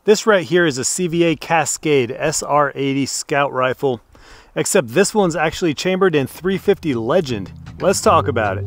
This right here is a CVA Cascade SR-80 scout rifle, except this one's actually chambered in 350 Legend. Let's talk about it.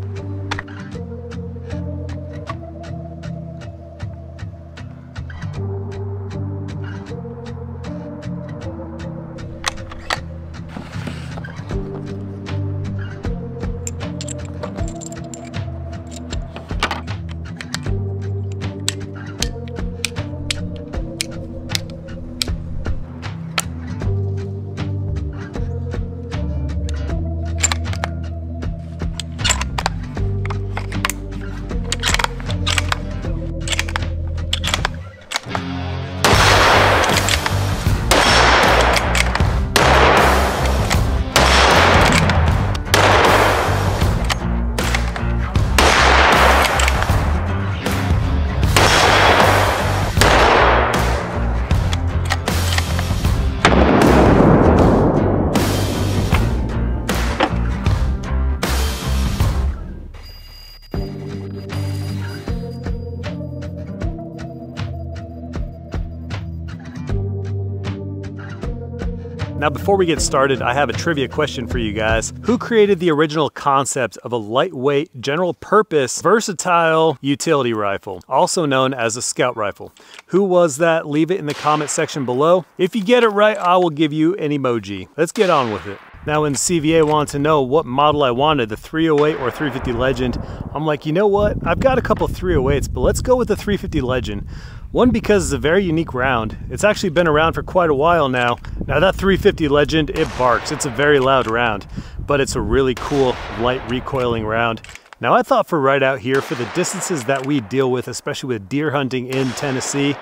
Now before we get started, I have a trivia question for you guys. Who created the original concept of a lightweight, general purpose, versatile utility rifle, also known as a scout rifle? Who was that? Leave it in the comment section below. If you get it right, I will give you an emoji. Let's get on with it. Now when CVA wanted to know what model I wanted, the 308 or 350 Legend, I'm like, you know what? I've got a couple 308s, but let's go with the 350 Legend. One, because it's a very unique round. It's actually been around for quite a while now. Now that 350 Legend, it barks. It's a very loud round, but it's a really cool light recoiling round. Now I thought for right out here, for the distances that we deal with, especially with deer hunting in Tennessee,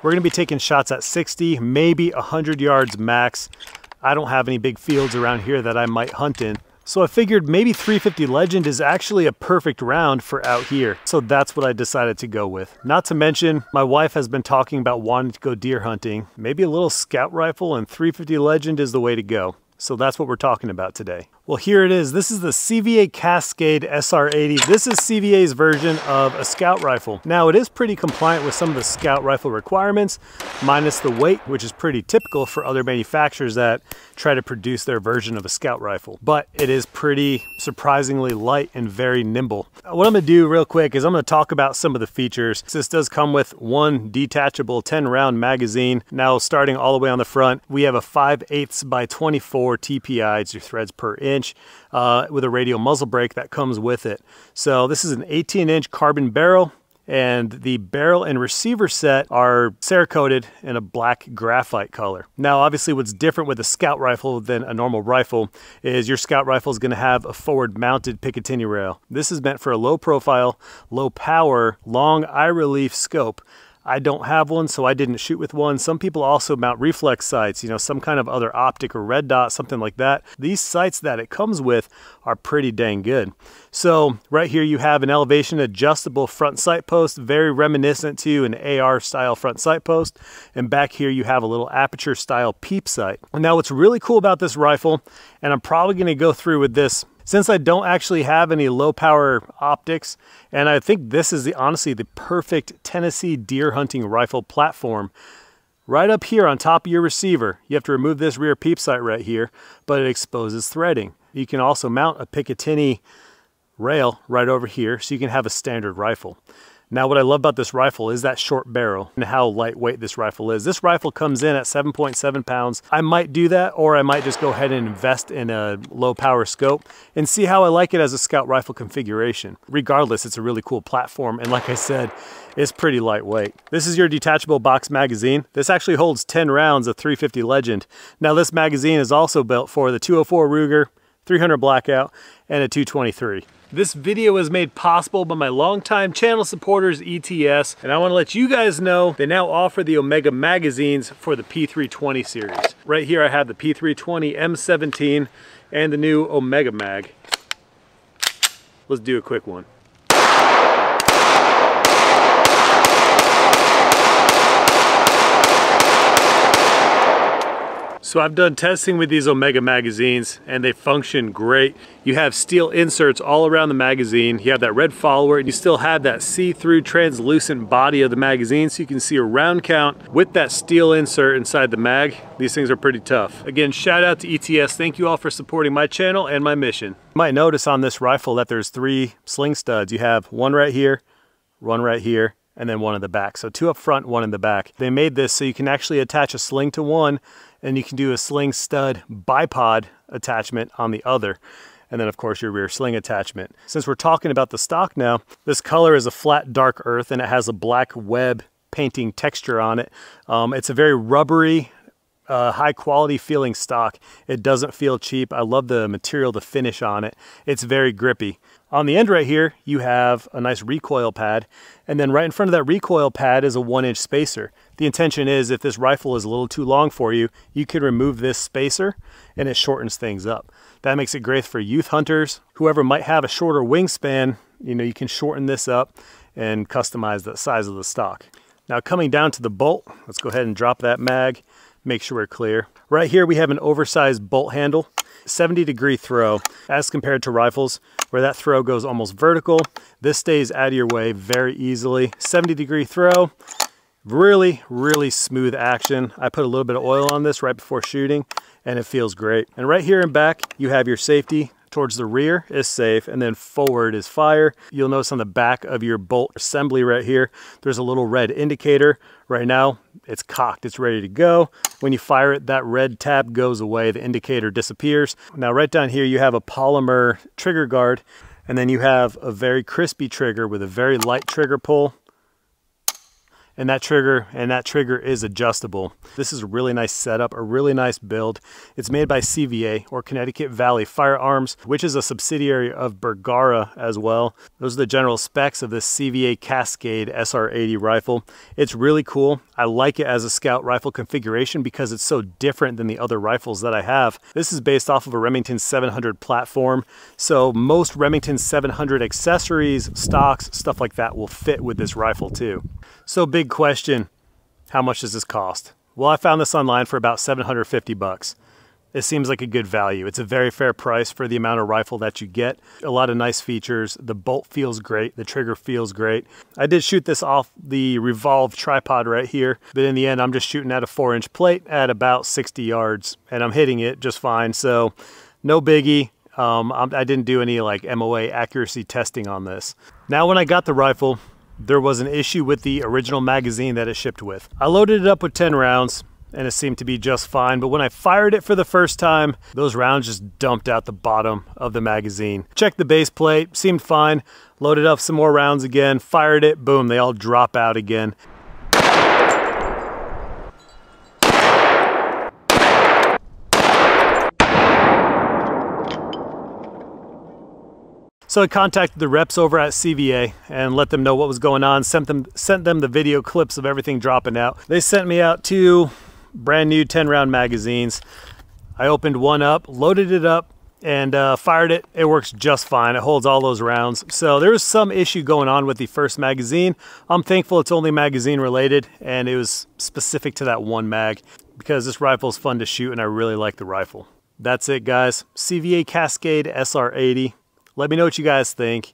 we're gonna be taking shots at 60, maybe 100 yards max. I don't have any big fields around here that I might hunt in. So I figured maybe 350 Legend is actually a perfect round for out here. So that's what I decided to go with. Not to mention, my wife has been talking about wanting to go deer hunting. Maybe a little scout rifle and 350 Legend is the way to go. So that's what we're talking about today. Well, here it is. This is the CVA Cascade SR-80. This is CVA's version of a scout rifle. Now, it is pretty compliant with some of the scout rifle requirements, minus the weight, which is pretty typical for other manufacturers that try to produce their version of a scout rifle. But it is pretty surprisingly light and very nimble. What I'm gonna do real quick is I'm gonna talk about some of the features. This does come with one detachable 10-round magazine. Now, starting all the way on the front, we have a 5/8 by 24 TPI, it's your threads per inch, with a radial muzzle brake that comes with it. So this is an 18-inch carbon barrel, and the barrel and receiver set are Cerakoted in a black graphite color. Now obviously what's different with a scout rifle than a normal rifle is your scout rifle is going to have a forward mounted Picatinny rail. This is meant for a low profile, low power, long eye relief scope. I don't have one, so I didn't shoot with one. Some people also mount reflex sights, you know, some kind of other optic or red dot, something like that. These sights that it comes with are pretty dang good. So right here you have an elevation adjustable front sight post, very reminiscent to an AR style front sight post. And back here you have a little aperture style peep sight. Now what's really cool about this rifle, and I'm probably gonna go through with this, since I don't actually have any low power optics, and I think this is honestly the perfect Tennessee deer hunting rifle platform. Right up here on top of your receiver, you have to remove this rear peep sight right here, but it exposes threading. You can also mount a Picatinny rail right over here, so you can have a standard rifle. Now what I love about this rifle is that short barrel and how lightweight this rifle is. This rifle comes in at 7.7 pounds. I might do that, or I might just go ahead and invest in a low power scope and see how I like it as a scout rifle configuration. Regardless, it's a really cool platform, and like I said, it's pretty lightweight. This is your detachable box magazine. This actually holds 10 rounds of 350 Legend. Now this magazine is also built for the 204 Ruger, 300 Blackout, and a 223. This video was made possible by my longtime channel supporters, ETS, and I want to let you guys know they now offer the Omega magazines for the P320 series. Right here I have the P320 M17 and the new Omega mag. Let's do a quick one. So I've done testing with these Omega magazines and they function great. You have steel inserts all around the magazine. You have that red follower and you still have that see-through translucent body of the magazine so you can see a round count with that steel insert inside the mag. These things are pretty tough. Again, shout out to ETS. Thank you all for supporting my channel and my mission. You might notice on this rifle that there's 3 sling studs. You have one right here, and then one in the back. So 2 up front, 1 in the back. They made this so you can actually attach a sling to one and you can do a sling stud bipod attachment on the other. And then of course your rear sling attachment. Since we're talking about the stock now, this color is a flat dark earth and it has a black web painting texture on it. It's a very rubbery, high quality feeling stock. It doesn't feel cheap. I love the material, the finish on it. It's very grippy. On the end right here, you have a nice recoil pad, and then right in front of that recoil pad is a 1-inch spacer. The intention is if this rifle is a little too long for you, you can remove this spacer and it shortens things up. That makes it great for youth hunters. Whoever might have a shorter wingspan, you can shorten this up and customize the size of the stock. Now coming down to the bolt, let's go ahead and drop that mag, make sure we're clear. Right here we have an oversized bolt handle, 70-degree throw, as compared to rifles where that throw goes almost vertical. This stays out of your way very easily. 70-degree throw, really, really smooth action. I put a little bit of oil on this right before shooting and it feels great. And right here in back, you have your safety. Towards the rear is safe, and then forward is fire. You'll notice on the back of your bolt assembly right here, there's a little red indicator. Right now, it's cocked, it's ready to go. When you fire it, that red tab goes away, the indicator disappears. Now right down here, you have a polymer trigger guard, and then you have a very crispy trigger with a very light trigger pull. And that trigger is adjustable. This is a really nice setup, a really nice build. It's made by CVA, or Connecticut Valley Firearms, which is a subsidiary of Bergara as well. Those are the general specs of this CVA Cascade SR-80 rifle. It's really cool. I like it as a scout rifle configuration because it's so different than the other rifles that I have. This is based off of a Remington 700 platform, so most Remington 700 accessories, stocks, stuff like that will fit with this rifle too. So big question, how much does this cost? Well, I found this online for about 750 bucks. It seems like a good value. It's a very fair price for the amount of rifle that you get. A lot of nice features. The bolt feels great. The trigger feels great. I did shoot this off the Revolve tripod right here, but in the end, I'm just shooting at a 4-inch plate at about 60 yards, and I'm hitting it just fine. So no biggie. I didn't do any like MOA accuracy testing on this. Now, when I got the rifle, there was an issue with the original magazine that it shipped with. I loaded it up with 10 rounds and it seemed to be just fine, but when I fired it for the first time, those rounds just dumped out the bottom of the magazine. Checked the base plate, seemed fine, loaded up some more rounds again, fired it, boom, they all drop out again. So I contacted the reps over at CVA and let them know what was going on, sent them the video clips of everything dropping out. They sent me out 2 brand new 10-round magazines. I opened one up, loaded it up, and fired it. It works just fine. It holds all those rounds. So there was some issue going on with the first magazine. I'm thankful it's only magazine related and it was specific to that one mag because this rifle is fun to shoot and I really like the rifle. That's it, guys. CVA Cascade SR-80. Let me know what you guys think.